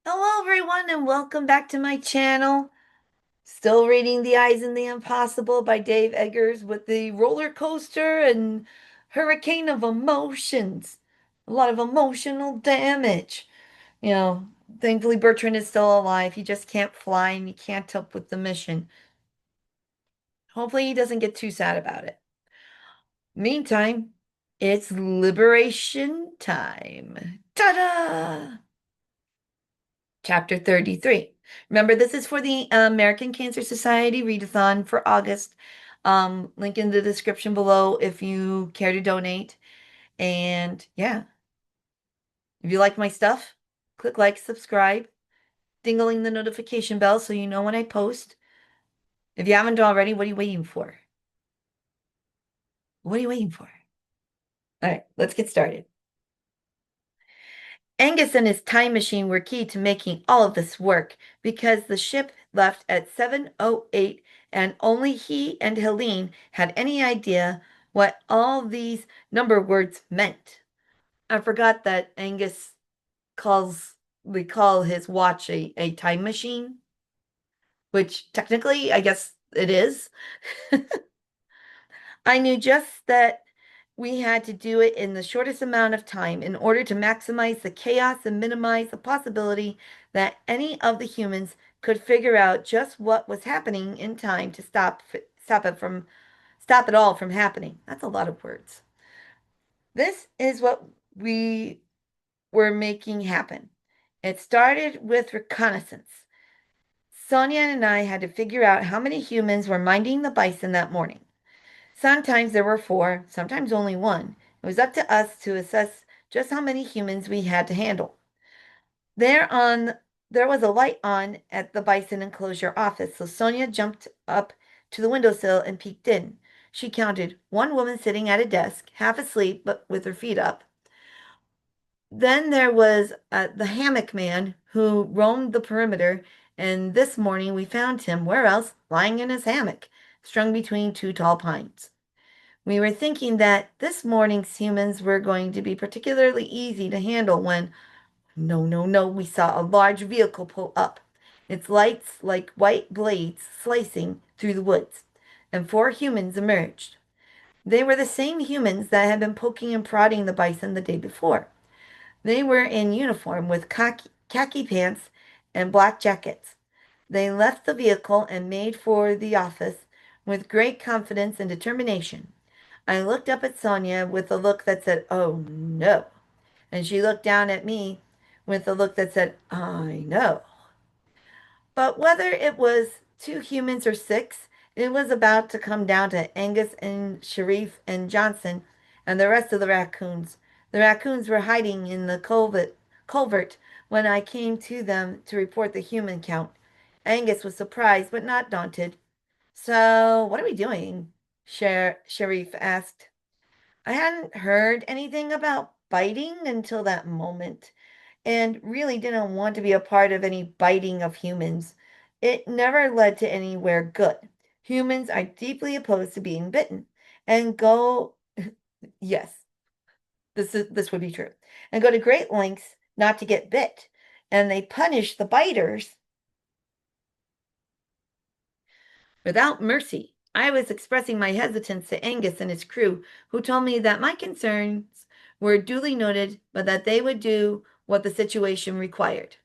Hello, everyone, and welcome back to my channel. Still reading The Eyes in the Impossible by Dave Eggers with the roller coaster and hurricane of emotions. A lot of emotional damage. You know, thankfully Bertrand is still alive. He just can't fly and he can't help with the mission. Hopefully he doesn't get too sad about it. Meantime, it's liberation time. Ta-da! Chapter 33. Remember, this is for the American Cancer Society readathon for August. Link in the description below if you care to donate. And yeah, if you like my stuff, click like, subscribe, dingling the notification bell so you know when I post. If you haven't already, what are you waiting for? What are you waiting for? All right, let's get started. Angus and his time machine were key to making all of this work because the ship left at 7:08 and only he and Helene had any idea what all these number words meant. I forgot that Angus calls we call his watch a time machine, which technically I guess it is. I knew just that we had to do it in the shortest amount of time in order to maximize the chaos and minimize the possibility that any of the humans could figure out just what was happening in time to stop it all from happening. That's a lot of words. This is what we were making happen. It started with reconnaissance. Sonia and I had to figure out how many humans were minding the bison that morning. Sometimes there were four, sometimes only one. It was up to us to assess just how many humans we had to handle. There on there was a light on at the bison enclosure office, so Sonia jumped up to the windowsill and peeked in. She counted one woman sitting at a desk, half asleep but with her feet up. Then there was the hammock man who roamed the perimeter, and this morning we found him, where else? Lying in his hammock, strung between two tall pines. We were thinking that this morning's humans were going to be particularly easy to handle when, no, no, no, we saw a large vehicle pull up, its lights like white blades slicing through the woods, and four humans emerged. They were the same humans that had been poking and prodding the bison the day before. They were in uniform with khaki pants and black jackets. They left the vehicle and made for the office with great confidence and determination. I looked up at Sonia with a look that said, "Oh no." And she looked down at me with a look that said, "I know." But whether it was two humans or six, it was about to come down to Angus and Sharif and Johnson and the rest of the raccoons. The raccoons were hiding in the culvert when I came to them to report the human count. Angus was surprised but not daunted. "So, what are we doing?" Sharif asked. I hadn't heard anything about biting until that moment, and really didn't want to be a part of any biting of humans. It never led to anywhere good. Humans are deeply opposed to being bitten, and go, yes, this would be true, and go to great lengths not to get bit. And they punish the biters without mercy. I was expressing my hesitance to Angus and his crew, who told me that my concerns were duly noted, but that they would do what the situation required.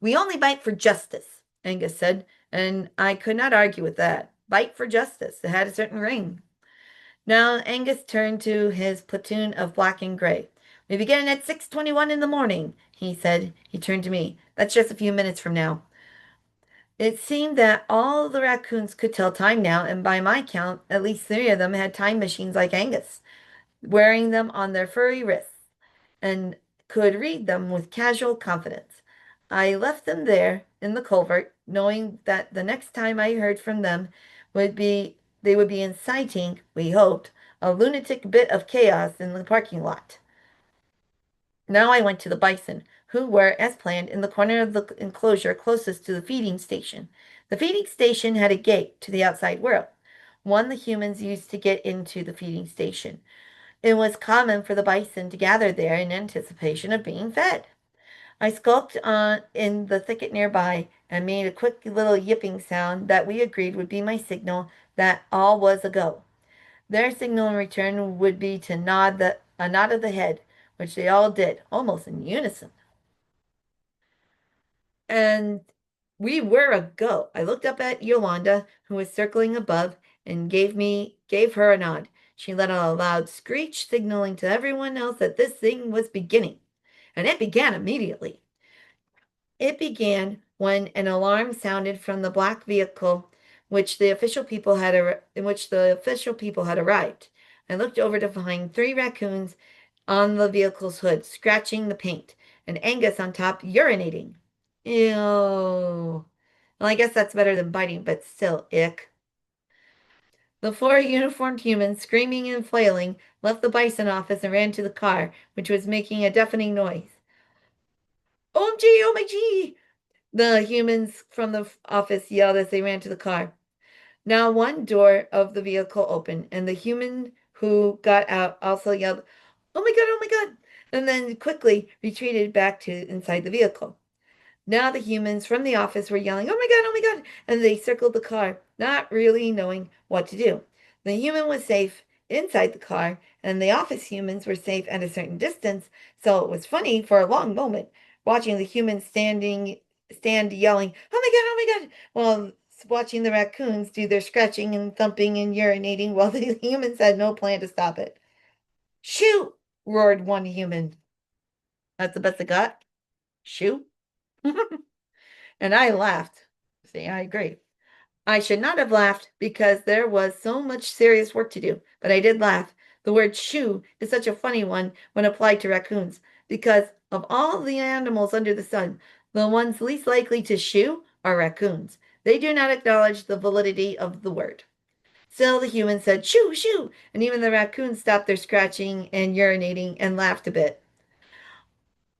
"We only bite for justice," Angus said, and I could not argue with that. Bite for justice. It had a certain ring. Now Angus turned to his platoon of black and gray. "We begin at 6:21 in the morning," he said. He turned to me. "That's just a few minutes from now." It seemed that all the raccoons could tell time now, and by my count, at least three of them had time machines like Angus, wearing them on their furry wrists, and could read them with casual confidence. I left them there in the culvert, knowing that the next time I heard from them they would be inciting, we hoped, a lunatic bit of chaos in the parking lot. Now I went to the bison, who were, as planned, in the corner of the enclosure closest to the feeding station. The feeding station had a gate to the outside world, one the humans used to get into the feeding station. It was common for the bison to gather there in anticipation of being fed. I skulked on in the thicket nearby and made a quick little yipping sound that we agreed would be my signal that all was a go. Their signal in return would be to a nod of the head, which they all did, almost in unison. And we were a go. I looked up at Yolanda, who was circling above, and gave her a nod. She let out a loud screech, signaling to everyone else that this thing was beginning. And it began immediately. It began when an alarm sounded from the black vehicle in which the official people had arrived. I looked over to find three raccoons on the vehicle's hood, scratching the paint, and Angus on top urinating. Ew. Well, I guess that's better than biting, but still, ick. The four uniformed humans, screaming and flailing, left the bison office and ran to the car, which was making a deafening noise. OMG, oh my G! The humans from the office yelled as they ran to the car. Now one door of the vehicle opened, and the human who got out also yelled, oh my God, and then quickly retreated back to inside the vehicle. Now the humans from the office were yelling, oh my God, and they circled the car, not really knowing what to do. The human was safe inside the car, and the office humans were safe at a certain distance, so it was funny for a long moment watching the humans stand yelling, oh my God, while watching the raccoons do their scratching and thumping and urinating while the humans had no plan to stop it. Shoot! Roared one human. That's the best I got. Shoot! And I laughed. See, I agree. I should not have laughed because there was so much serious work to do, but I did laugh. The word shoo is such a funny one when applied to raccoons because of all the animals under the sun, the ones least likely to shoo are raccoons. They do not acknowledge the validity of the word. Still, the humans said shoo, shoo, and even the raccoons stopped their scratching and urinating and laughed a bit,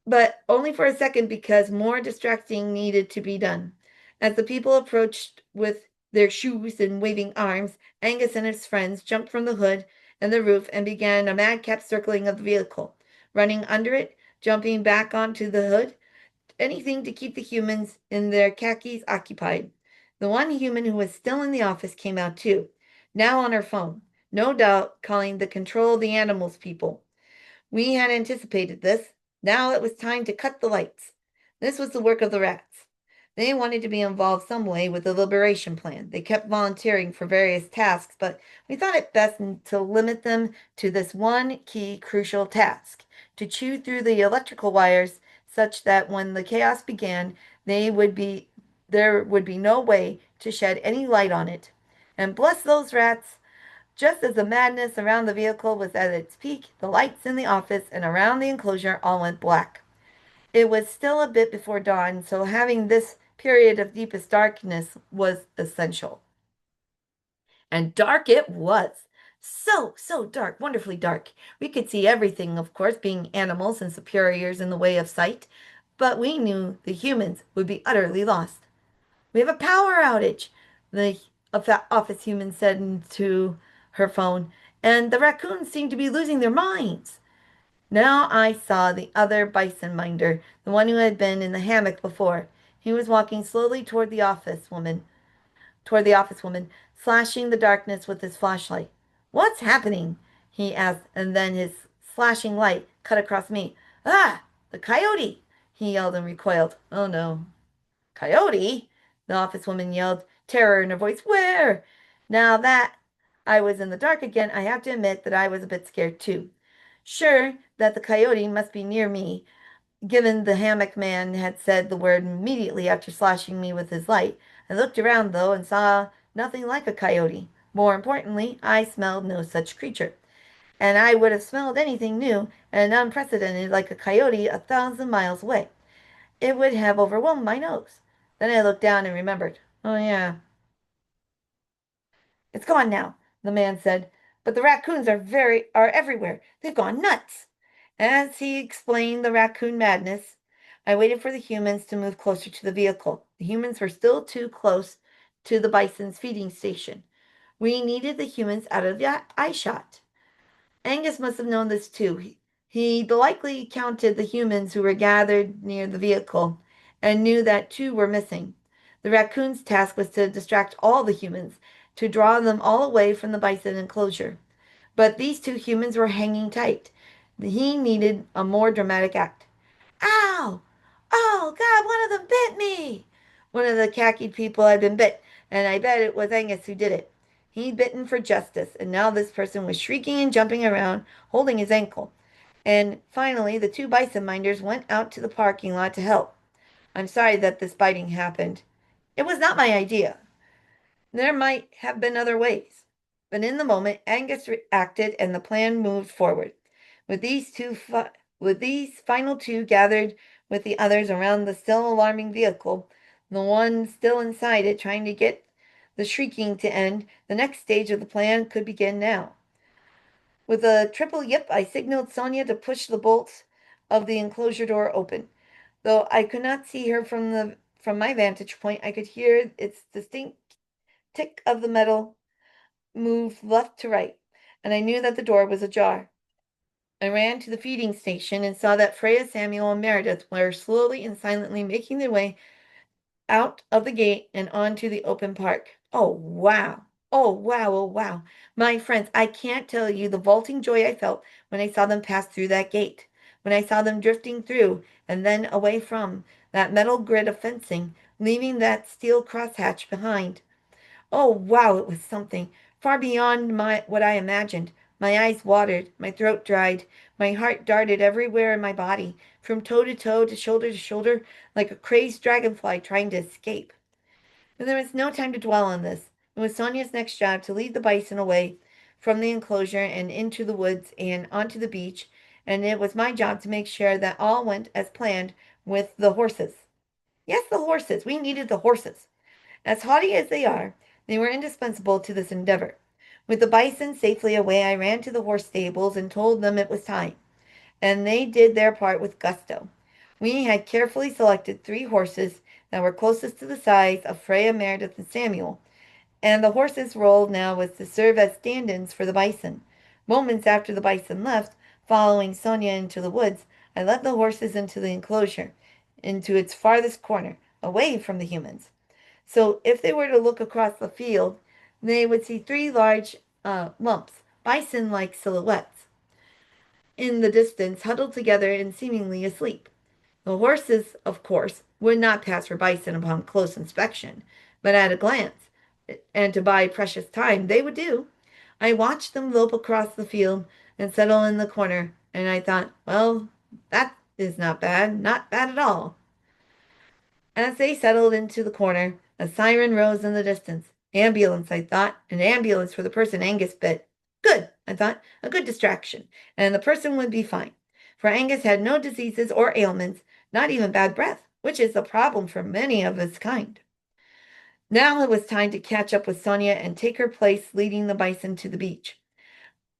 but only for a second because more distracting needed to be done. As the people approached with their shoes and waving arms, Angus and his friends jumped from the hood and the roof and began a madcap circling of the vehicle, running under it, jumping back onto the hood, anything to keep the humans in their khakis occupied. The one human who was still in the office came out too, now on her phone, no doubt calling the control the animals people. We had anticipated this. Now it was time to cut the lights. This was the work of the rats. They wanted to be involved some way with the liberation plan. They kept volunteering for various tasks, but we thought it best to limit them to this one key crucial task, to chew through the electrical wires such that when the chaos began, there would be no way to shed any light on it. And bless those rats, just as the madness around the vehicle was at its peak, the lights in the office and around the enclosure all went black. It was still a bit before dawn, so having this period of deepest darkness was essential. And dark it was. So dark, wonderfully dark. We could see everything, of course, being animals and superiors in the way of sight, but we knew the humans would be utterly lost. We have a power outage, the office human said into her phone, and the raccoons seem to be losing their minds. Now I saw the other bison minder, the one who had been in the hammock before. He was walking slowly toward the office woman, slashing the darkness with his flashlight. What's happening? He asked, and then his slashing light cut across me. Ah, the coyote! He yelled and recoiled. Oh no. Coyote? The office woman yelled, terror in her voice. Where? Now that I was in the dark again, I have to admit that I was a bit scared too. Sure that the coyote must be near me, given the hammock man had said the word immediately after slashing me with his light. I looked around, though, and saw nothing like a coyote. More importantly, I smelled no such creature. And I would have smelled anything new and unprecedented like a coyote 1,000 miles away. It would have overwhelmed my nose. Then I looked down and remembered. Oh, yeah. It's gone now, the man said. But the raccoons are everywhere. They've gone nuts. As he explained the raccoon madness, I waited for the humans to move closer to the vehicle. The humans were still too close to the bison's feeding station. We needed the humans out of the eye shot. Angus must have known this too. He likely counted the humans who were gathered near the vehicle and knew that two were missing. The raccoon's task was to distract all the humans, to draw them all away from the bison enclosure. But these two humans were hanging tight. He needed a more dramatic act. Ow! Oh, God, one of them bit me! One of the khaki people had been bit, and I bet it was Angus who did it. He'd bitten for justice, and now this person was shrieking and jumping around, holding his ankle. And finally, the two bison minders went out to the parking lot to help. I'm sorry that this biting happened. It was not my idea. There might have been other ways. But in the moment, Angus acted and the plan moved forward. With these with these final two gathered with the others around the still alarming vehicle, the one still inside it trying to get the shrieking to end, the next stage of the plan could begin now. With a triple yip, I signaled Sonia to push the bolts of the enclosure door open. Though I could not see her from my vantage point, I could hear its distinct tick of the metal move left to right, and I knew that the door was ajar. I ran to the feeding station and saw that Freya, Samuel, and Meredith were slowly and silently making their way out of the gate and onto the open park. Oh, wow. Oh, wow. Oh, wow. My friends, I can't tell you the vaulting joy I felt when I saw them pass through that gate, when I saw them drifting through and then away from that metal grid of fencing, leaving that steel crosshatch behind. Oh, wow, it was something far beyond what I imagined. My eyes watered, my throat dried, my heart darted everywhere in my body, from toe to shoulder, like a crazed dragonfly trying to escape. But there was no time to dwell on this. It was Sonia's next job to lead the bison away from the enclosure and into the woods and onto the beach, and it was my job to make sure that all went as planned with the horses. Yes, the horses. We needed the horses. As haughty as they were indispensable to this endeavor. With the bison safely away, I ran to the horse stables and told them it was time, and they did their part with gusto. We had carefully selected three horses that were closest to the size of Freya, Meredith, and Samuel, and the horses' role now was to serve as stand-ins for the bison. Moments after the bison left, following Sonia into the woods, I led the horses into the enclosure, into its farthest corner, away from the humans. So if they were to look across the field, they would see three large lumps, bison-like silhouettes, in the distance, huddled together and seemingly asleep. The horses, of course, would not pass for bison upon close inspection, but at a glance, and to buy precious time, they would do. I watched them lope across the field and settle in the corner, and I thought, well, that is not bad, not bad at all. As they settled into the corner, a siren rose in the distance. Ambulance, I thought. An ambulance for the person Angus bit. Good, I thought. A good distraction. And the person would be fine. For Angus had no diseases or ailments, not even bad breath, which is the problem for many of his kind. Now it was time to catch up with Sonia and take her place leading the bison to the beach.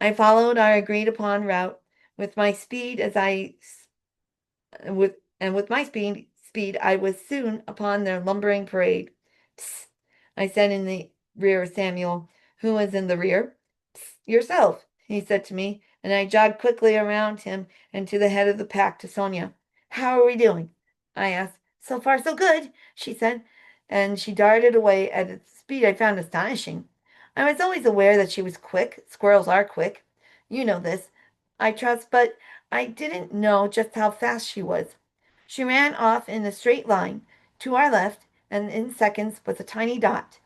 I followed our agreed upon route with my speed as I with and with my speed, I was soon upon their lumbering parade. Psst, I said in the rear of Samuel, who was in the rear. Psst, yourself, he said to me, and I jogged quickly around him and to the head of the pack to Sonia. How are we doing? I asked. So far, so good, she said, and she darted away at a speed I found astonishing. I was always aware that she was quick. Squirrels are quick. You know this, I trust, but I didn't know just how fast she was. She ran off in a straight line to our left, and in seconds was a tiny dot.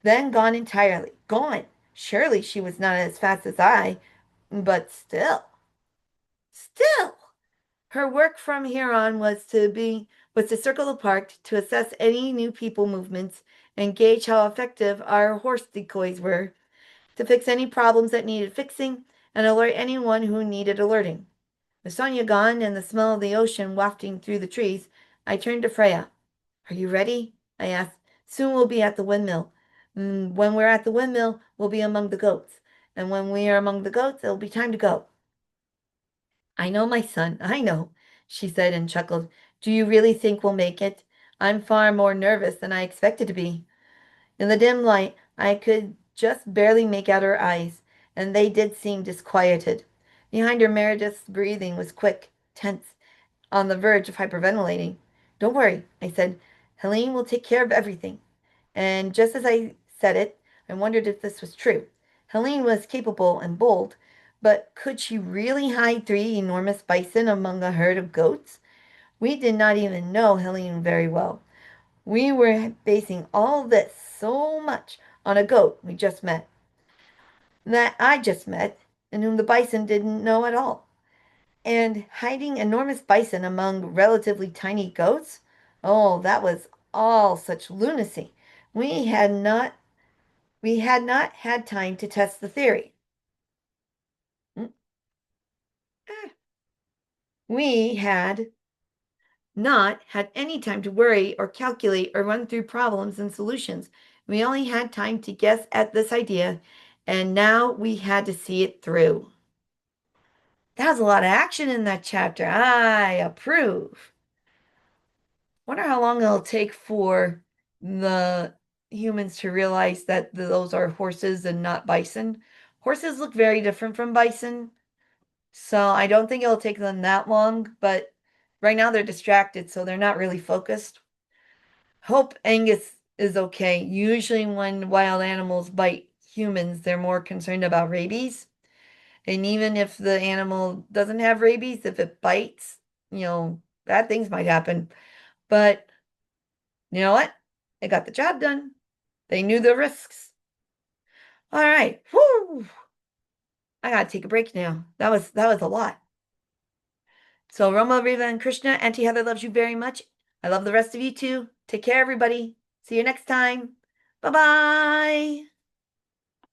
Then gone entirely. Gone. Surely she was not as fast as I, but still. Her work from here on was to circle the park to assess any new people movements and gauge how effective our horse decoys were, to fix any problems that needed fixing, and alert anyone who needed alerting. With Sonia gone and the smell of the ocean wafting through the trees, I turned to Freya. Are you ready? I asked. Soon we'll be at the windmill. When we're at the windmill, we'll be among the goats. And when we are among the goats, it'll be time to go. I know, my son, I know, she said and chuckled. Do you really think we'll make it? I'm far more nervous than I expected to be. In the dim light, I could just barely make out her eyes, and they did seem disquieted. Behind her, Meredith's breathing was quick, tense, on the verge of hyperventilating. Don't worry, I said. Helene will take care of everything. And just as I said it, I wondered if this was true. Helene was capable and bold, but could she really hide three enormous bison among a herd of goats? We did not even know Helene very well. We were basing all this so much on a goat we just met, that I just met, and whom the bison didn't know at all. And hiding enormous bison among relatively tiny goats? Oh, that was all such lunacy. We had not we had not had time to test the theory. Mm, eh. We had not had any time to worry or calculate or run through problems and solutions. We only had time to guess at this idea, and now we had to see it through. That was a lot of action in that chapter. I approve. Wonder how long it'll take for the humans to realize that those are horses and not bison. Horses look very different from bison, so I don't think it'll take them that long, but right now they're distracted, so they're not really focused. Hope Angus is okay. Usually, when wild animals bite humans, they're more concerned about rabies. And even if the animal doesn't have rabies, if it bites, bad things might happen. But you know what? They got the job done. They knew the risks. All right. Whoo! I gotta take a break now. That was a lot. So Roma, Riva, and Krishna, Auntie Heather loves you very much. I love the rest of you too. Take care, everybody. See you next time. Bye-bye.